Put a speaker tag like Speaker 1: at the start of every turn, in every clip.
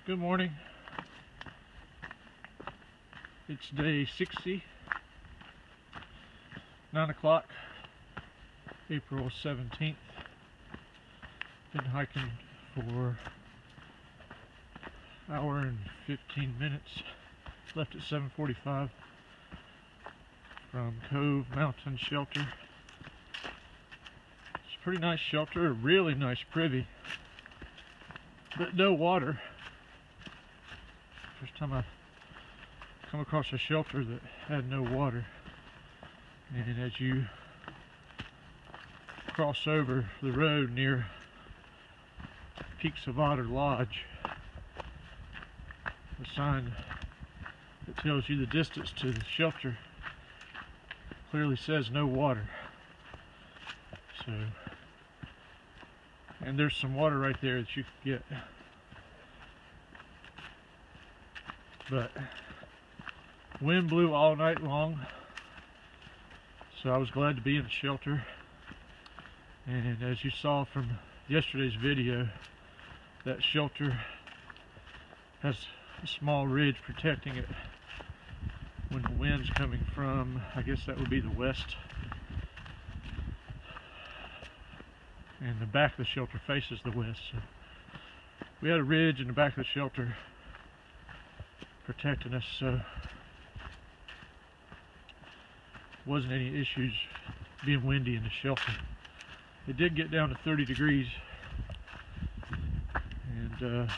Speaker 1: Good morning. It's day 60, 9 o'clock, April 17th. Been hiking for an hour and 15 minutes. Left at 7:45 from Cove Mountain Shelter. It's a pretty nice shelter, a really nice privy, but no water. First time I come across a shelter that had no water. And as you cross over the road near Peaks of Otter Lodge, the sign that tells you the distance to the shelter clearly says no water. So, and there's some water right there that you can get. But wind blew all night long, so I was glad to be in the shelter. And as you saw from yesterday's video, that shelter has a small ridge protecting it when the wind's coming from, I guess that would be the west. And the back of the shelter faces the west. So we had a ridge in the back of the shelter protecting us, so wasn't any issues being windy in the shelter. It did get down to 30 degrees, and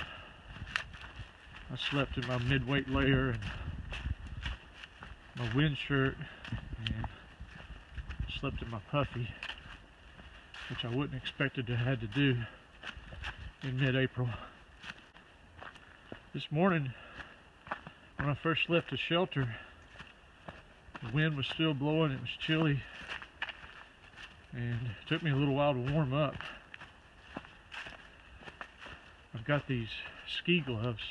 Speaker 1: I slept in my mid-weight layer and my wind shirt, and slept in my puffy, which I wouldn't expected to have had to do in mid-April. This morning, when I first left the shelter, the wind was still blowing, it was chilly, and it took me a little while to warm up. I've got these ski gloves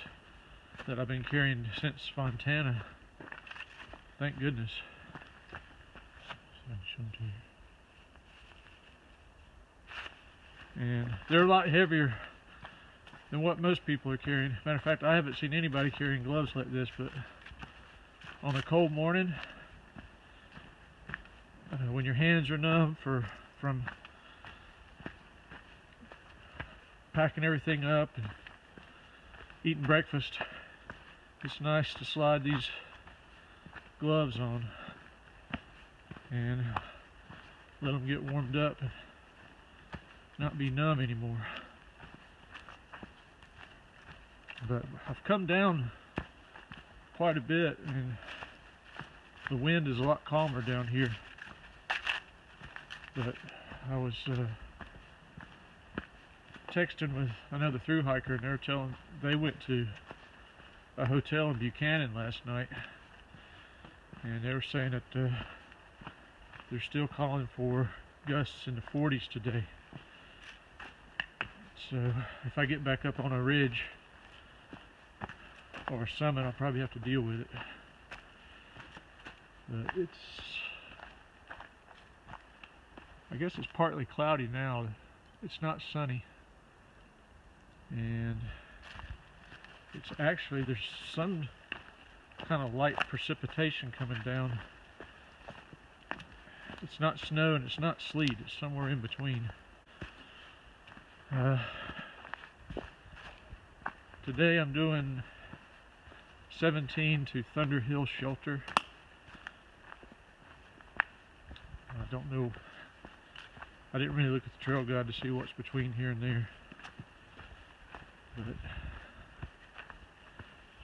Speaker 1: that I've been carrying since Fontana. Thank goodness. And they're a lot heavier than what most people are carrying. Matter of fact, I haven't seen anybody carrying gloves like this, but on a cold morning, when your hands are numb from packing everything up and eating breakfast, it's nice to slide these gloves on and let them get warmed up and not be numb anymore. But I've come down quite a bit, and the wind is a lot calmer down here. But I was texting with another thru hiker, and they were telling they went to a hotel in Buchanan last night, and they were saying that they're still calling for gusts in the 40s today. So if I get back up on a ridge or a summit, I'll probably have to deal with it. But I guess it's partly cloudy now. It's not sunny, and it's actually, there's some kind of light precipitation coming down. It's not snow and it's not sleet, it's somewhere in between. Today I'm doing 17 to Thunder Hill Shelter. I don't know, I didn't really look at the trail guide to see what's between here and there, but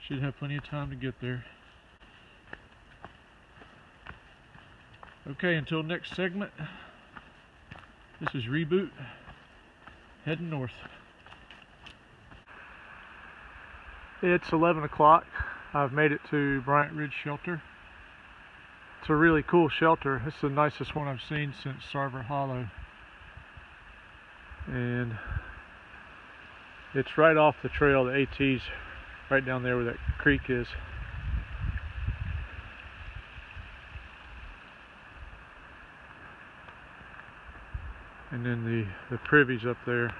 Speaker 1: should have plenty of time to get there. Okay, until next segment, this is Reboot, heading north. It's 11 o'clock. I've made it to Bryant Ridge Shelter. It's a really cool shelter. It's the nicest one I've seen since Sarver Hollow. And it's right off the trail, the AT's right down there where that creek is. And then the privy's up there.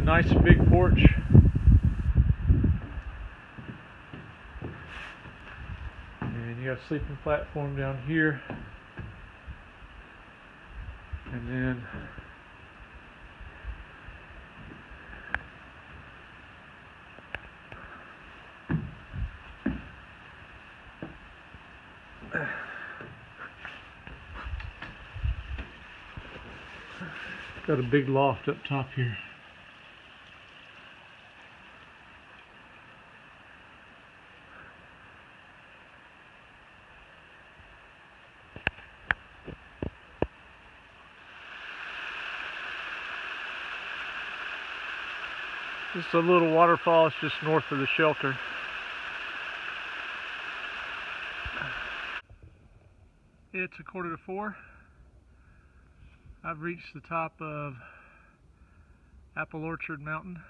Speaker 1: nice big porch. And you got a sleeping platform down here. And then got a big loft up top here. Just a little waterfall. It's just north of the shelter. It's 3:45. I've reached the top of Appalachian Mountain.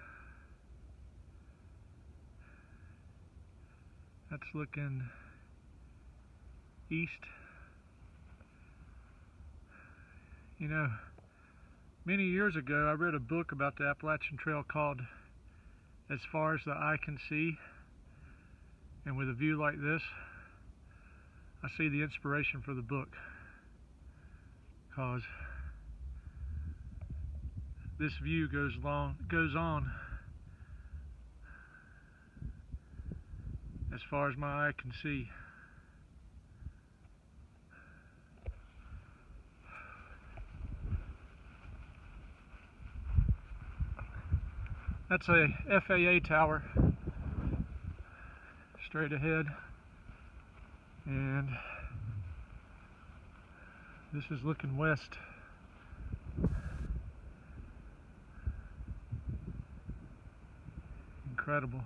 Speaker 1: That's looking east. You know, many years ago I read a book about the Appalachian Trail called As Far as the Eye Can See, and with a view like this, I see the inspiration for the book, because this view goes on as far as my eye can see. That's a FAA tower straight ahead, and this is looking west. Incredible.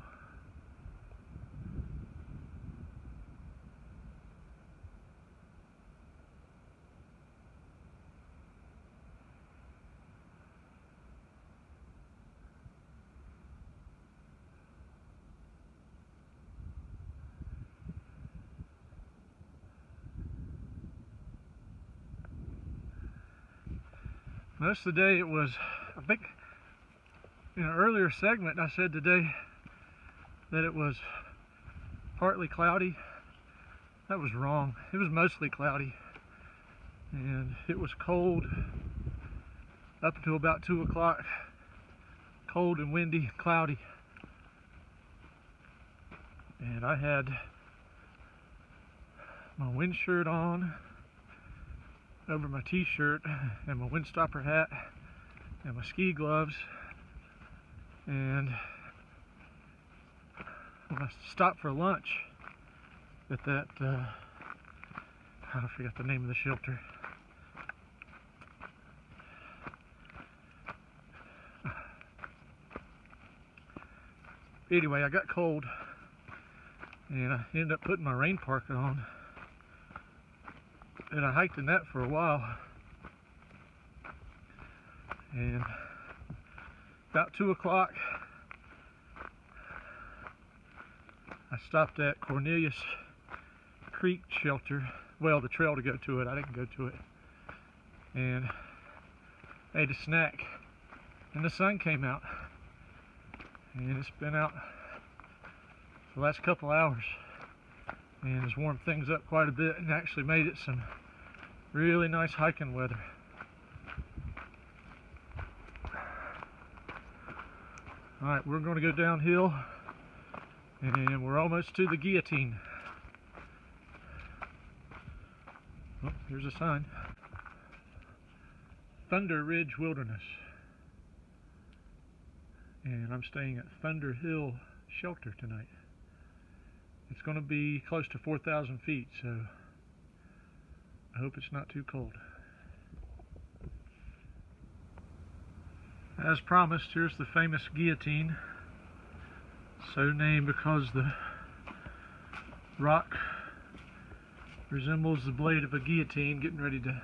Speaker 1: Most of the day it was, I think in an earlier segment I said today that it was partly cloudy. That was wrong. It was mostly cloudy, and it was cold up until about 2 o'clock. Cold and windy, cloudy. And I had my wind shirt on over my t-shirt and my windstopper hat and my ski gloves, and when I stopped for lunch at that I forgot the name of the shelter. Anyway, I got cold and I ended up putting my rain parka on, and I hiked in that for a while. And about 2 o'clock, I stopped at Cornelius Creek Shelter. Well, the trail to go to it. I didn't go to it. And ate a snack. And the sun came out. And it's been out for the last couple hours. And it's warmed things up quite a bit and actually made it some really nice hiking weather. Alright, we're going to go downhill, and we're almost to the guillotine. Oh, here's a sign. Thunder Ridge Wilderness. And I'm staying at Thunder Hill Shelter tonight. It's going to be close to 4,000 feet, so I hope it's not too cold. As promised, here's the famous guillotine, so named because the rock resembles the blade of a guillotine getting ready to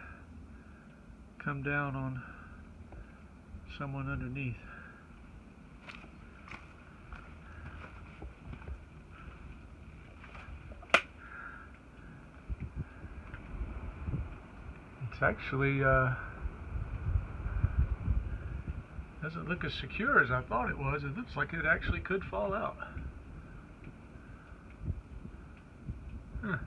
Speaker 1: come down on someone underneath. It's actually Doesn't look as secure as I thought it was. It looks like it actually could fall out. Huh.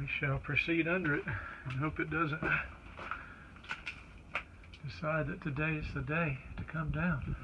Speaker 1: We shall proceed under it and hope it doesn't decide that today is the day to come down.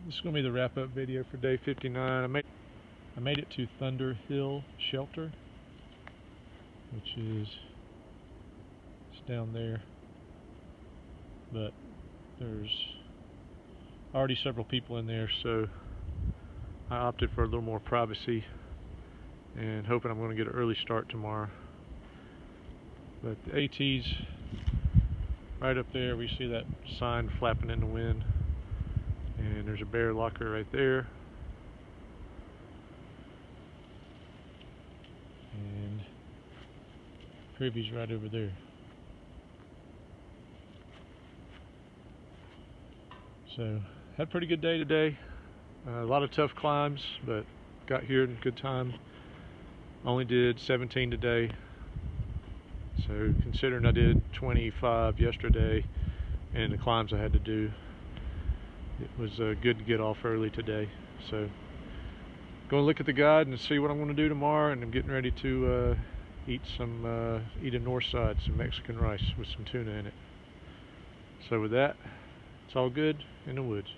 Speaker 1: This is going to be the wrap-up video for day 59. I made it to Thunder Hill Shelter, which is down there, but there's already several people in there, so I opted for a little more privacy and hoping I'm going to get an early start tomorrow. But the AT's right up there. We see that sign flapping in the wind. And there's a bear locker right there. And Privy's right over there. So, had a pretty good day today. A lot of tough climbs, but got here in good time. Only did 17 today. So, considering I did 25 yesterday and the climbs I had to do, it was good to get off early today. So, going to look at the guide and see what I'm going to do tomorrow, and I'm getting ready to eat a north side, some Mexican rice with some tuna in it. So with that, it's all good in the woods.